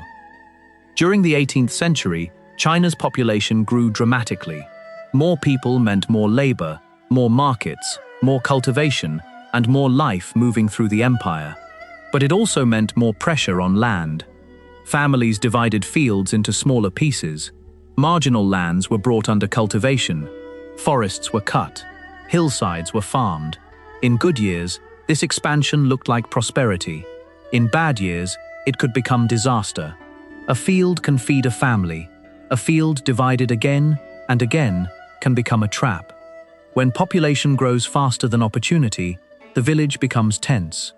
During the 18th century, China's population grew dramatically. More people meant more labor, more markets, more cultivation, and more life moving through the empire. But it also meant more pressure on land. Families divided fields into smaller pieces. Marginal lands were brought under cultivation. Forests were cut. Hillsides were farmed. In good years, this expansion looked like prosperity. In bad years, it could become disaster. A field can feed a family. A field divided again and again can become a trap. When population grows faster than opportunity, the village becomes tense.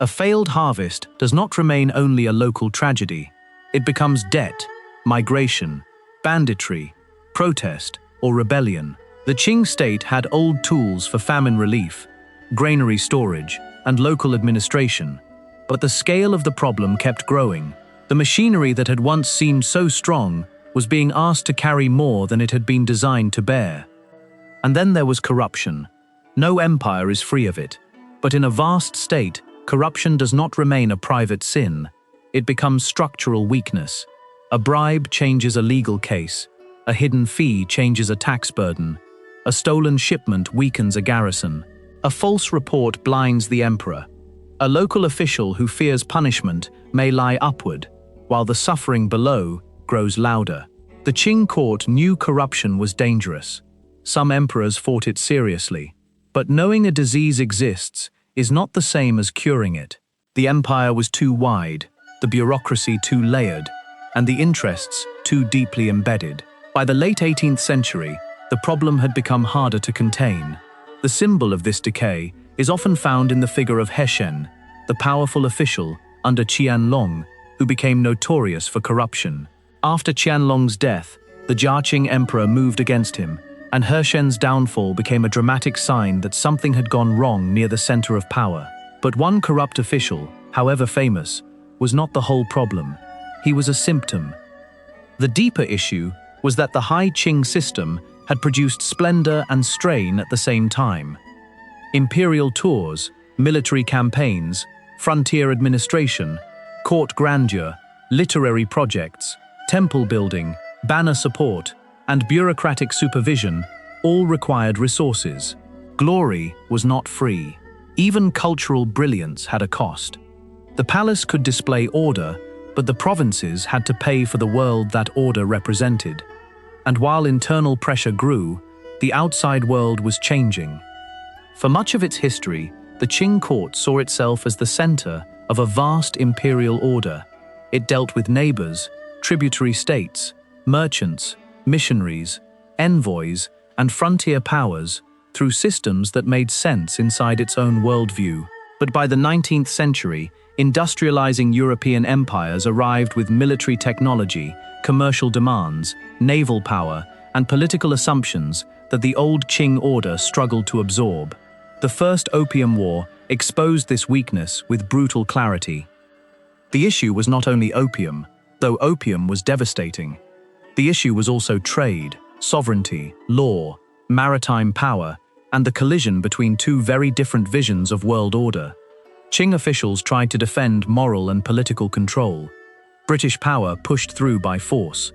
A failed harvest does not remain only a local tragedy. It becomes debt, migration, banditry, protest, or rebellion. The Qing state had old tools for famine relief, granary storage, and local administration. But the scale of the problem kept growing. The machinery that had once seemed so strong was being asked to carry more than it had been designed to bear. And then there was corruption. No empire is free of it. But in a vast state, corruption does not remain a private sin. It becomes structural weakness. A bribe changes a legal case. A hidden fee changes a tax burden. A stolen shipment weakens a garrison. A false report blinds the emperor. A local official who fears punishment may lie upward, while the suffering below grows louder. The Qing court knew corruption was dangerous. Some emperors fought it seriously. But knowing a disease exists is not the same as curing it. The empire was too wide, the bureaucracy too layered, and the interests too deeply embedded. By the late 18th century, the problem had become harder to contain. The symbol of this decay is often found in the figure of He Shen, the powerful official under Qianlong, who became notorious for corruption. After Qianlong's death, the Jurchens emperor moved against him, and He Shen's downfall became a dramatic sign that something had gone wrong near the center of power. But one corrupt official, however famous, was not the whole problem. He was a symptom. The deeper issue was that the high Qing system had produced splendor and strain at the same time. Imperial tours, military campaigns, frontier administration, court grandeur, literary projects, temple building, banner support, and bureaucratic supervision all required resources. Glory was not free. Even cultural brilliance had a cost. The palace could display order, but the provinces had to pay for the world that order represented. And while internal pressure grew, the outside world was changing. For much of its history, the Qing court saw itself as the center of a vast imperial order. It dealt with neighbors, tributary states, merchants, missionaries, envoys, and frontier powers through systems that made sense inside its own worldview. But by the 19th century, industrializing European empires arrived with military technology, commercial demands, naval power, and political assumptions that the old Qing order struggled to absorb. The First Opium War exposed this weakness with brutal clarity. The issue was not only opium, though opium was devastating. The issue was also trade, sovereignty, law, maritime power, and the collision between two very different visions of world order. Qing officials tried to defend moral and political control. British power pushed through by force.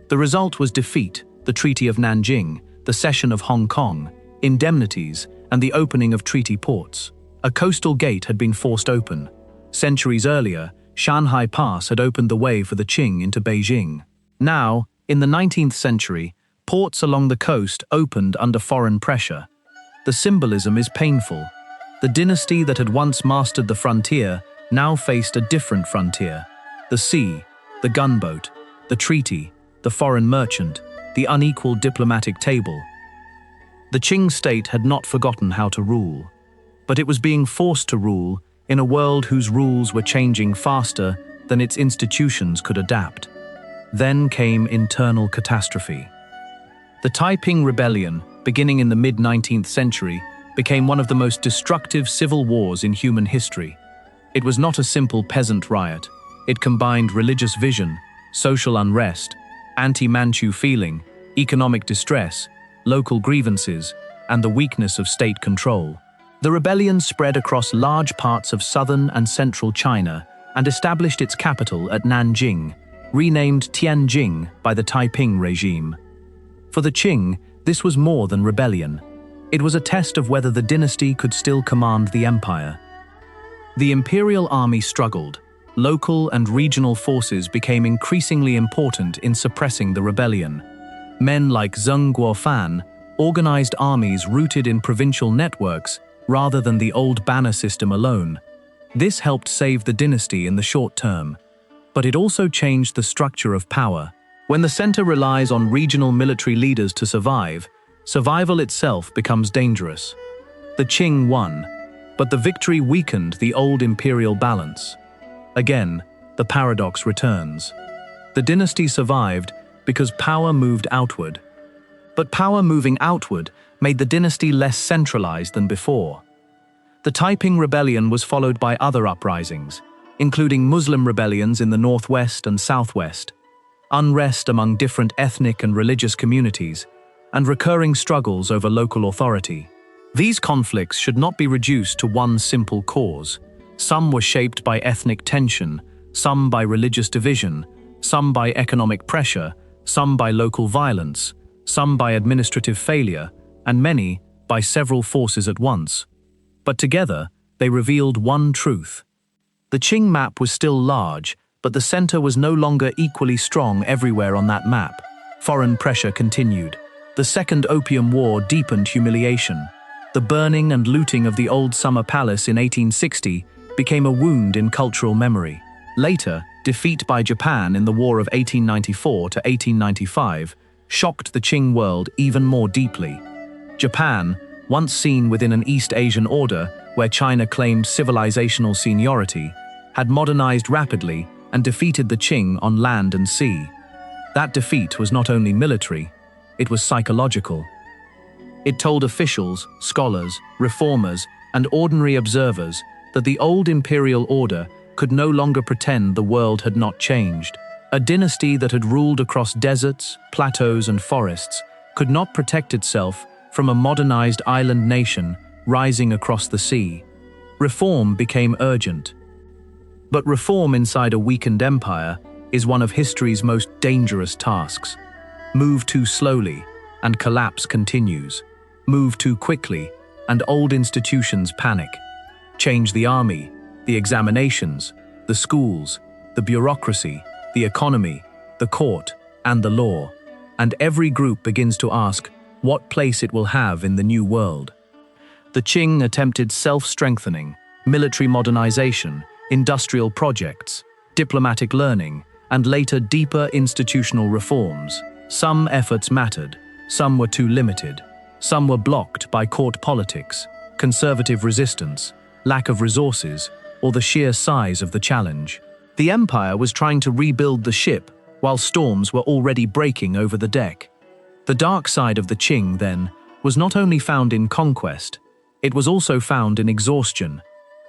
The result was defeat, the Treaty of Nanjing, the cession of Hong Kong, indemnities, and the opening of treaty ports. A coastal gate had been forced open. Centuries earlier, Shanhai Pass had opened the way for the Qing into Beijing. Now, in the 19th century, ports along the coast opened under foreign pressure. The symbolism is painful. The dynasty that had once mastered the frontier now faced a different frontier. The sea, the gunboat, the treaty, the foreign merchant, the unequal diplomatic table. The Qing state had not forgotten how to rule, but it was being forced to rule in a world whose rules were changing faster than its institutions could adapt. Then came internal catastrophe. The Taiping Rebellion, beginning in the mid-19th century, became one of the most destructive civil wars in human history. It was not a simple peasant riot. It combined religious vision, social unrest, anti-Manchu feeling, economic distress, local grievances, and the weakness of state control. The rebellion spread across large parts of southern and central China and established its capital at Nanjing, renamed Tianjing by the Taiping regime. For the Qing, this was more than rebellion. It was a test of whether the dynasty could still command the empire. The imperial army struggled. Local and regional forces became increasingly important in suppressing the rebellion. Men like Zheng Guofan organized armies rooted in provincial networks rather than the old banner system alone. This helped save the dynasty in the short term. But it also changed the structure of power. When the center relies on regional military leaders to survive, survival itself becomes dangerous. The Qing won, but the victory weakened the old imperial balance. Again, the paradox returns. The dynasty survived because power moved outward. But power moving outward made the dynasty less centralized than before. The Taiping Rebellion was followed by other uprisings, including Muslim rebellions in the northwest and southwest, unrest among different ethnic and religious communities, and recurring struggles over local authority. These conflicts should not be reduced to one simple cause. Some were shaped by ethnic tension, some by religious division, some by economic pressure, some by local violence, some by administrative failure, and many by several forces at once. But together, they revealed one truth. The Qing map was still large, but the center was no longer equally strong everywhere on that map. Foreign pressure continued. The Second Opium War deepened humiliation. The burning and looting of the old summer palace in 1860 became a wound in cultural memory. Later, defeat by Japan in the War of 1894 to 1895 shocked the Qing world even more deeply. Japan, once seen within an East Asian order where China claimed civilizational seniority, had modernized rapidly and defeated the Qing on land and sea. That defeat was not only military, it was psychological. It told officials, scholars, reformers, and ordinary observers that the old imperial order could no longer pretend the world had not changed. A dynasty that had ruled across deserts, plateaus, and forests could not protect itself from a modernized island nation rising across the sea. Reform became urgent. But reform inside a weakened empire is one of history's most dangerous tasks. Move too slowly, and collapse continues. Move too quickly, and old institutions panic. Change the army, the examinations, the schools, the bureaucracy, the economy, the court, and the law, and every group begins to ask what place it will have in the new world. The Qing attempted self-strengthening, military modernization, industrial projects, diplomatic learning, and later deeper institutional reforms. Some efforts mattered, some were too limited, some were blocked by court politics, conservative resistance, lack of resources, or the sheer size of the challenge. The empire was trying to rebuild the ship while storms were already breaking over the deck. The dark side of the Qing, then, was not only found in conquest, it was also found in exhaustion.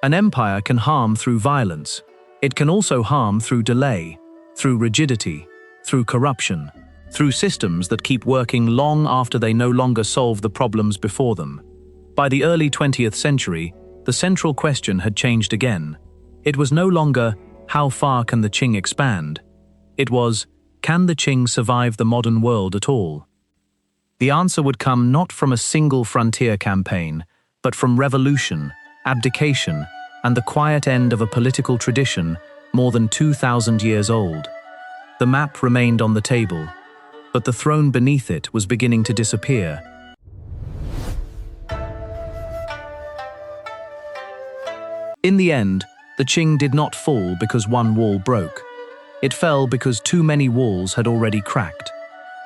An empire can harm through violence. It can also harm through delay, through rigidity, through corruption, through systems that keep working long after they no longer solve the problems before them. By the early 20th century, the central question had changed again. It was no longer, how far can the Qing expand? It was, can the Qing survive the modern world at all? The answer would come not from a single frontier campaign, but from revolution, abdication, and the quiet end of a political tradition more than 2,000 years old. The map remained on the table, but the throne beneath it was beginning to disappear. In the end, the Qing did not fall because one wall broke. It fell because too many walls had already cracked.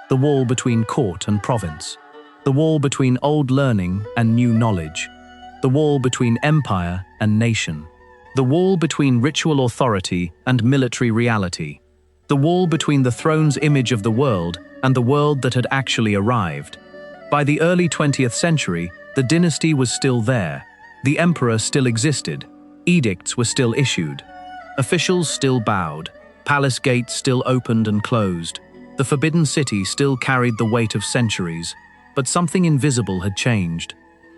The wall between court and province. The wall between old learning and new knowledge. The wall between empire and nation. The wall between ritual authority and military reality. the wall between the throne's image of the world and the world that had actually arrived. By the early 20th century, the dynasty was still there. The emperor still existed. Edicts were still issued. Officials still bowed. Palace gates still opened and closed. The forbidden city still carried the weight of centuries. But something invisible had changed.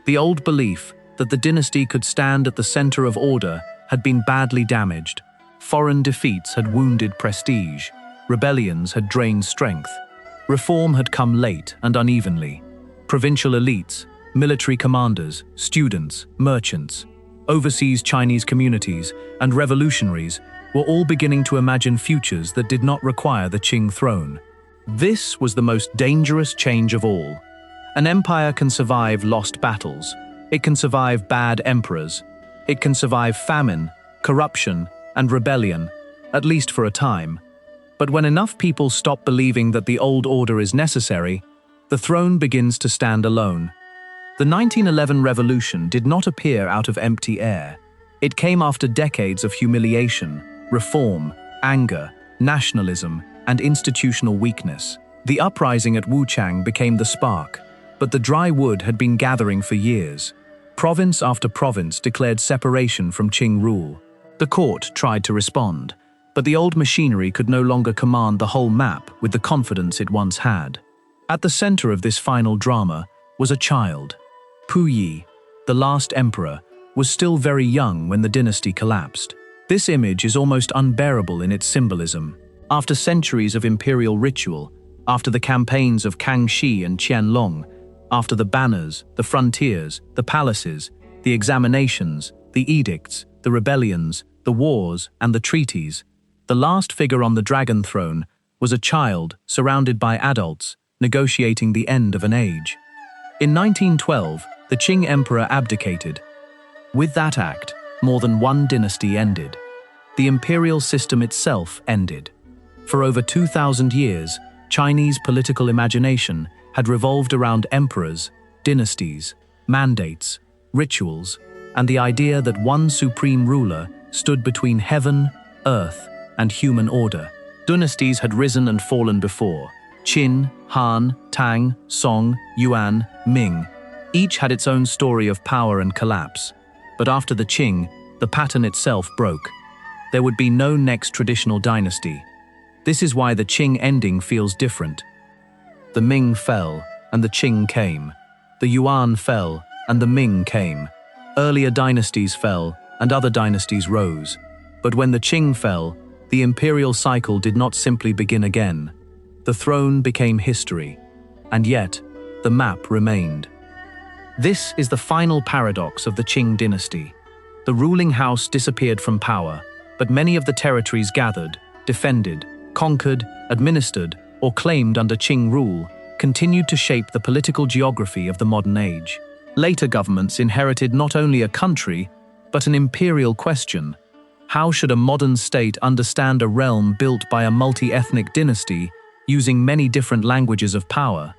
The old belief that the dynasty could stand at the center of order had been badly damaged. Foreign defeats had wounded prestige. Rebellions had drained strength. Reform had come late and unevenly. Provincial elites, military commanders, students, merchants, overseas Chinese communities, and revolutionaries were all beginning to imagine futures that did not require the Qing throne. This was the most dangerous change of all. An empire can survive lost battles. It can survive bad emperors. It can survive famine, corruption, and rebellion, at least for a time. But when enough people stop believing that the old order is necessary, the throne begins to stand alone. The 1911 revolution did not appear out of empty air. It came after decades of humiliation, reform, anger, nationalism, and institutional weakness. The uprising at Wuchang became the spark, but the dry wood had been gathering for years. Province after province declared separation from Qing rule. The court tried to respond, but the old machinery could no longer command the whole map with the confidence it once had. At the center of this final drama was a child. Puyi, the last emperor, was still very young when the dynasty collapsed. This image is almost unbearable in its symbolism. After centuries of imperial ritual, after the campaigns of Kangxi and Qianlong, after the banners, the frontiers, the palaces, the examinations, the edicts, the rebellions, the wars, and the treaties, the last figure on the dragon throne was a child surrounded by adults negotiating the end of an age. In 1912, the Qing emperor abdicated. With that act, more than one dynasty ended. The imperial system itself ended. For over 2,000 years, Chinese political imagination had revolved around emperors, dynasties, mandates, rituals, and the idea that one supreme ruler stood between heaven, earth, and human order. Dynasties had risen and fallen before. Qin, Han, Tang, Song, Yuan, Ming. Each had its own story of power and collapse. But after the Qing, the pattern itself broke. There would be no next traditional dynasty. This is why the Qing ending feels different. The Ming fell, and the Qing came. The Yuan fell, and the Ming came. Earlier dynasties fell, and other dynasties rose. But when the Qing fell, the imperial cycle did not simply begin again. The throne became history, and yet, the map remained. This is the final paradox of the Qing dynasty. The ruling house disappeared from power, but many of the territories gathered, defended, conquered, administered, or claimed under Qing rule continued to shape the political geography of the modern age. Later governments inherited not only a country, but an imperial question. How should a modern state understand a realm built by a multi-ethnic dynasty using many different languages of power?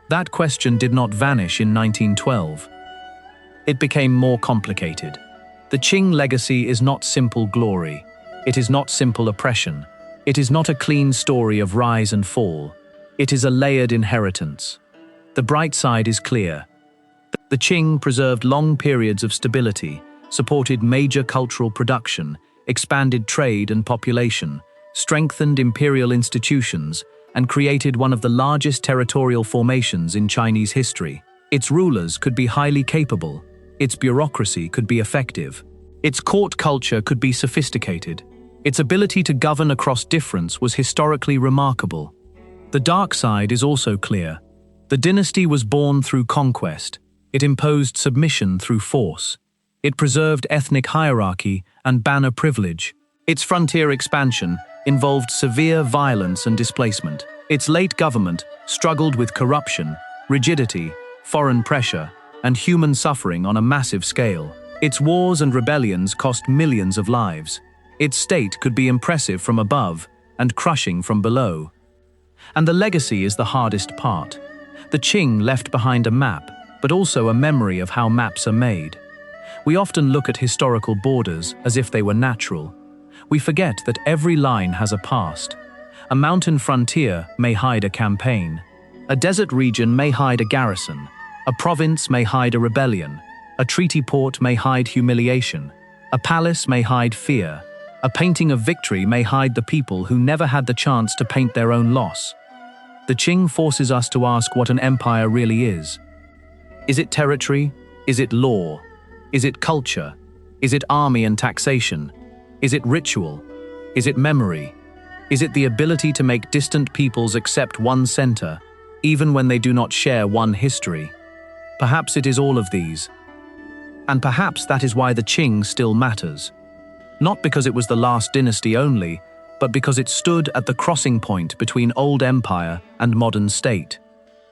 That question did not vanish in 1912. It became more complicated. The Qing legacy is not simple glory. It is not simple oppression. It is not a clean story of rise and fall. It is a layered inheritance. The bright side is clear. The Qing preserved long periods of stability, supported major cultural production, expanded trade and population, strengthened imperial institutions, and created one of the largest territorial formations in Chinese history. Its rulers could be highly capable. Its bureaucracy could be effective. Its court culture could be sophisticated. Its ability to govern across difference was historically remarkable. The dark side is also clear. The dynasty was born through conquest. It imposed submission through force. It preserved ethnic hierarchy and banner privilege. Its frontier expansion involved severe violence and displacement. Its late government struggled with corruption, rigidity, foreign pressure, and human suffering on a massive scale. Its wars and rebellions cost millions of lives. Its state could be impressive from above and crushing from below. And the legacy is the hardest part. The Qing left behind a map, but also a memory of how maps are made. We often look at historical borders as if they were natural. We forget that every line has a past. A mountain frontier may hide a campaign. A desert region may hide a garrison. A province may hide a rebellion. A treaty port may hide humiliation. A palace may hide fear. A painting of victory may hide the people who never had the chance to paint their own loss. The Qing forces us to ask what an empire really is. Is it territory? Is it law? Is it culture? Is it army and taxation? Is it ritual? Is it memory? Is it the ability to make distant peoples accept one center, even when they do not share one history? Perhaps it is all of these. And perhaps that is why the Qing still matters. Not because it was the last dynasty only, but because it stood at the crossing point between old empire and modern state.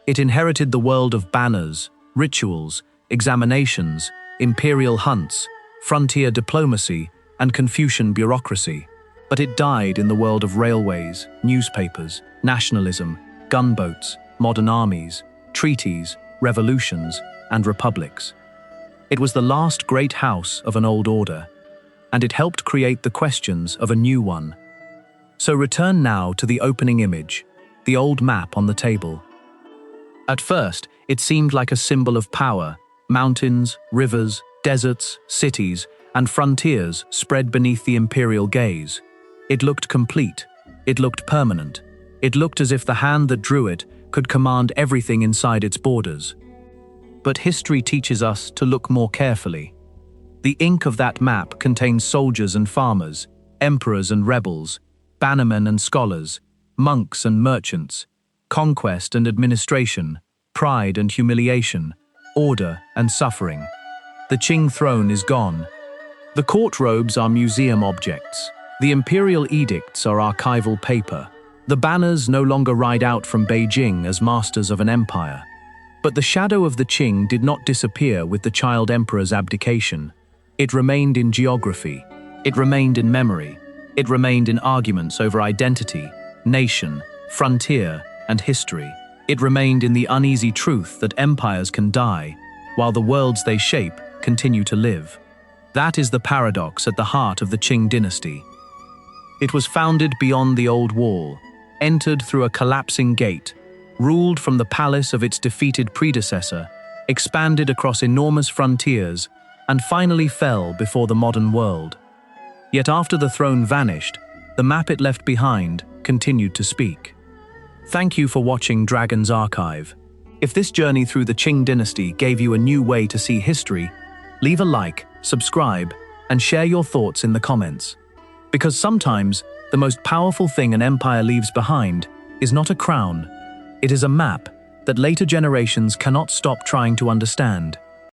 It inherited the world of banners, rituals, examinations, imperial hunts, frontier diplomacy, and Confucian bureaucracy. But it died in the world of railways, newspapers, nationalism, gunboats, modern armies, treaties, revolutions, and republics. It was the last great house of an old order, and it helped create the questions of a new one. So return now to the opening image, the old map on the table. At first, it seemed like a symbol of power: mountains, rivers, deserts, cities, and frontiers spread beneath the imperial gaze. It looked complete. It looked permanent. It looked as if the hand that drew it could command everything inside its borders. But history teaches us to look more carefully. The ink of that map contains soldiers and farmers, emperors and rebels, bannermen and scholars, monks and merchants, conquest and administration, pride and humiliation, order and suffering. The Qing throne is gone. The court robes are museum objects. The imperial edicts are archival paper. The banners no longer ride out from Beijing as masters of an empire. But the shadow of the Qing did not disappear with the child emperor's abdication. It remained in geography. It remained in memory. It remained in arguments over identity, nation, frontier, and history. It remained in the uneasy truth that empires can die, while the worlds they shape continue to live. That is the paradox at the heart of the Qing dynasty. It was founded beyond the old wall, entered through a collapsing gate, ruled from the palace of its defeated predecessor, expanded across enormous frontiers, and finally fell before the modern world. Yet after the throne vanished, the map it left behind continued to speak. Thank you for watching Dragon's Archive. If this journey through the Qing dynasty gave you a new way to see history, leave a like, subscribe, and share your thoughts in the comments. Because sometimes, the most powerful thing an empire leaves behind is not a crown. It is a map that later generations cannot stop trying to understand.